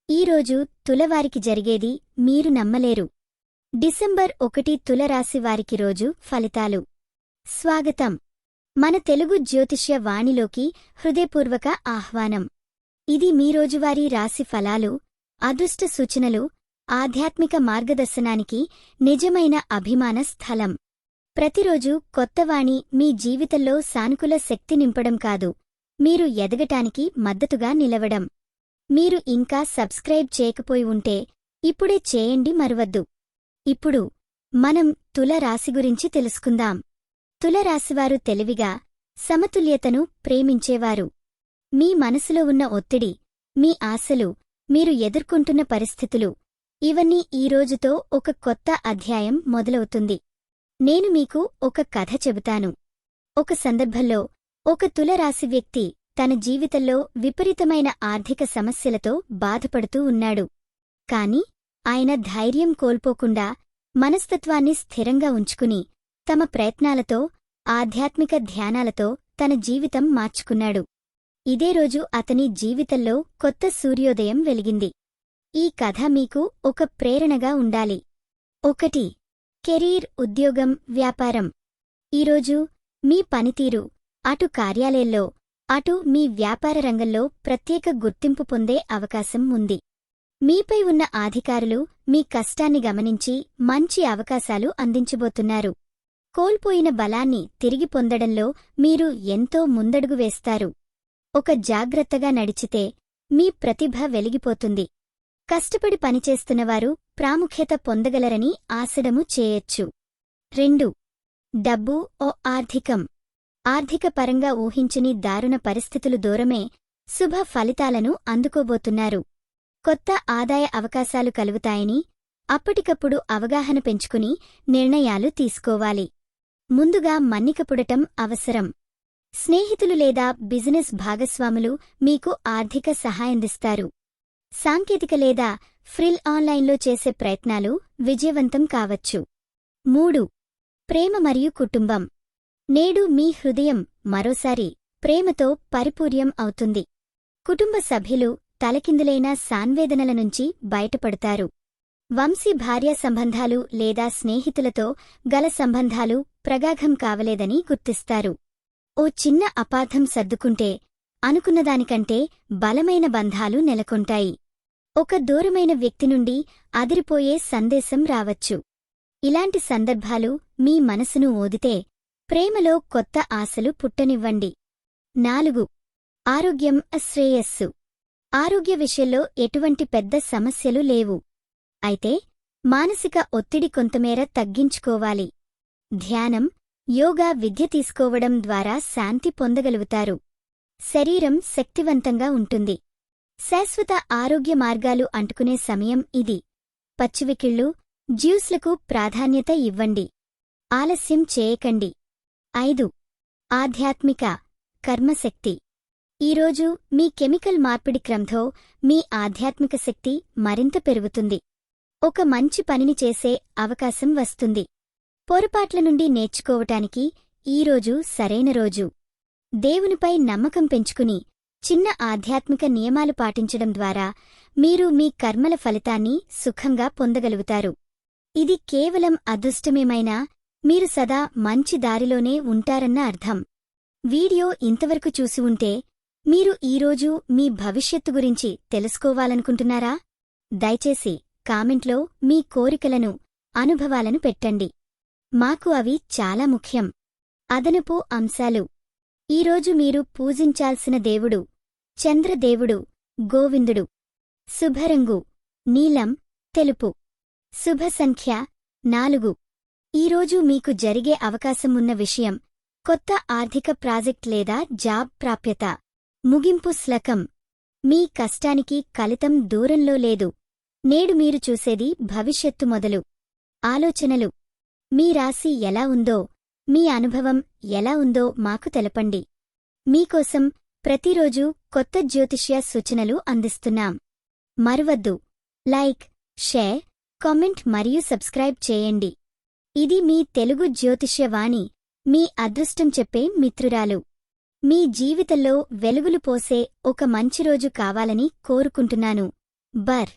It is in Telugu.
ఈరోజు తులవారికి జరిగేది మీరు నమ్మలేరు. డిసెంబర్ 1 తులరాశి వారికి రోజు ఫలితాలు. స్వాగతం. మన తెలుగు జ్యోతిష్య వాణిలోకి హృదయపూర్వక ఆహ్వానం. ఇది మీ రోజువారీ రాశి ఫలాలు, అదృష్ట సూచనలు, ఆధ్యాత్మిక మార్గదర్శనానికి నిజమైన అభిమాన స్థలం. ప్రతిరోజు కొత్తవాణి మీ జీవితంలో సానుకూల శక్తి నింపడం కాదు, మీరు ఎదగటానికి మద్దతుగా నిలవడం. మీరు ఇంకా సబ్స్క్రైబ్ చేయకపోయి ఉంటే ఇప్పుడే చేయండి, మరవద్దు. ఇప్పుడు మనం తులరాశి గురించి తెలుసుకుందాం. తులరాశివారు తెలివిగా, సమతుల్యతను ప్రేమించేవారు. మీ మనసులో ఉన్న ఒత్తిడి, మీ ఆశలు, మీరు ఎదుర్కొంటున్న పరిస్థితులు, ఇవన్నీ ఈ రోజుతో ఒక కొత్త అధ్యాయం మొదలవుతుంది. నేను మీకు ఒక కథ చెబుతాను. ఒక సందర్భంలో ఒక తులరాశి వ్యక్తి తన జీవితంలో విపరీతమైన ఆర్థిక సమస్యలతో బాధపడుతూ ఉన్నాడు. కాని ఆయన ధైర్యం కోల్పోకుండా మనస్తత్వాన్ని స్థిరంగా ఉంచుకుని తమ ప్రయత్నాలతో, ఆధ్యాత్మిక ధ్యానాలతో తన జీవితం మార్చుకున్నాడు. ఇదే రోజు అతని జీవితంలో కొత్త సూర్యోదయం వెలిగింది. ఈ కథ మీకు ఒక ప్రేరణగా ఉండాలి. 1. కెరీర్, ఉద్యోగం, వ్యాపారం. ఈరోజు మీ పనితీరు అటు కార్యాలయంలో, అటు మీ వ్యాపార రంగంలో ప్రత్యేక గుర్తింపు పొందే అవకాశం ఉంది. మీపై ఉన్న అధికారులు మీ కష్టాన్ని గమనించి మంచి అవకాశాలు అందించబోతున్నారు. కోల్పోయిన బలాన్ని తిరిగి పొందడంలో మీరు ఎంతో ముందడుగు వేస్తారు. ఒక జాగ్రత్తగా నడిచితే మీ ప్రతిభ వెలిగిపోతుంది. కష్టపడి పనిచేస్తున్నవారు ప్రాముఖ్యత పొందగలరని ఆశడము చేయొచ్చు. 2. డబ్బు ఓ ఆర్థికం. ఆర్థిక పరంగా ఊహించని దారుణ పరిస్థితులు దూరమే శుభ ఫలితాలను అందుకోబోతున్నారు. కొత్త ఆదాయ అవకాశాలు కలుగుతాయని అప్పటికప్పుడు అవగాహన పెంచుకుని నిర్ణయాలు తీసుకోవాలి. ముందుగా మన్నిక పుడటం అవసరం. స్నేహితులు లేదా బిజినెస్ భాగస్వాములు మీకు ఆర్థిక సహాయందిస్తారు. సాంకేతిక లేదా ఫ్రిల్ ఆన్లైన్లో చేసే ప్రయత్నాలు విజయవంతం కావచ్చు. 3. ప్రేమ మరియు కుటుంబం. నేడు మీ హృదయం మరోసారి ప్రేమతో పరిపూర్యం అవుతుంది. కుటుంబ సభ్యులు తలకిందులైన సాన్వేదనల నుంచి బయటపడతారు. వంశీ భార్యా సంబంధాలు లేదా స్నేహితులతో గల సంబంధాలు ప్రగాఢం కావలేదని గుర్తిస్తారు. ఓ చిన్న అపార్థం సర్దుకుంటే అనుకున్నదానికంటే బలమైన బంధాలు నెలకొంటాయి. ఒక దూరమైన వ్యక్తి నుండి అదిరిపోయే సందేశం రావచ్చు. ఇలాంటి సందర్భాలు మీ మనసును ఓదితే ప్రేమలో కొత్త ఆశలు పుట్టనివ్వండి. 4. ఆరోగ్యం, శ్రేయస్సు. ఆరోగ్య విషయంలో ఎటువంటి పెద్ద సమస్యలు లేవు. అయితే మానసిక ఒత్తిడి కొంతమేర తగ్గించుకోవాలి. ధ్యానం, యోగా విద్య తీసుకోవడం ద్వారా శాంతి పొందగలుగుతారు. శరీరం శక్తివంతంగా ఉంటుంది. శాశ్వత ఆరోగ్య మార్గాలు అంటుకునే సమయం ఇది. పచ్చివికిళ్ళు, జ్యూస్లకు ప్రాధాన్యత ఇవ్వండి. ఆలస్యం చేయకండి. 5. ఆధ్యాత్మిక, కర్మశక్తి. ఈరోజు మీ కెమికల్ మార్పిడి క్రమంతో మీ ఆధ్యాత్మిక శక్తి మరింత పెరుగుతుంది. ఒక మంచి పనిని చేసే అవకాశం వస్తుంది. పొరపాట్ల నుండి నేర్చుకోవటానికి ఈరోజు సరైన రోజు. దేవునిపై నమ్మకం పెంచుకుని చిన్న ఆధ్యాత్మిక నియమాలు పాటించడం ద్వారా మీరు మీ కర్మల ఫలితాన్ని సుఖంగా పొందగలుగుతారు. ఇది కేవలం అదృష్టమేమైనా మీరు సదా మంచి దారిలోనే ఉంటారన్న అర్థం. వీడియో ఇంతవరకు చూసి ఉంటే మీరు ఈరోజు మీ భవిష్యత్తు గురించి తెలుసుకోవాలనుకుంటున్నారా? దయచేసి కామెంట్లో మీ కోరికలను, అనుభవాలను పెట్టండి. మాకు అవి చాలా ముఖ్యం. అదనపు అంశాలు. ఈరోజు మీరు పూజించాల్సిన దేవుడు చంద్రదేవుడు, గోవిందుడు. శుభరంగు నీలం, తెలుపు. శుభ సంఖ్య 4. ఈరోజు మీకు జరిగే అవకాశమున్న విషయం కొత్త ఆర్థిక ప్రాజెక్ట్ లేదా జాబ్ ప్రాప్యత. ముగింపు శ్లోకం. మీ కష్టానికి ఫలితం దూరంలో లేదు. నేడు మీరు చూసేది భవిష్యత్తు మొదలు. ఆలోచనలు. మీ రాశి ఎలా ఉందో, మీ అనుభవం ఎలా ఉందో మాకు తెలపండి. మీకోసం ప్రతిరోజు కొత్త జ్యోతిష్య సూచనలు అందిస్తున్నాం. మరవద్దు, లైక్, షేర్, కామెంట్ మరియు సబ్స్క్రైబ్ చేయండి. ఇది మీ తెలుగు జ్యోతిష్య వాణి, మీ అదృష్టం చెప్పే మిత్రురాలు. మీ జీవితంలో వెలుగులు పోసే ఒక మంచి రోజు కావాలని కోరుకుంటున్నాను. బర్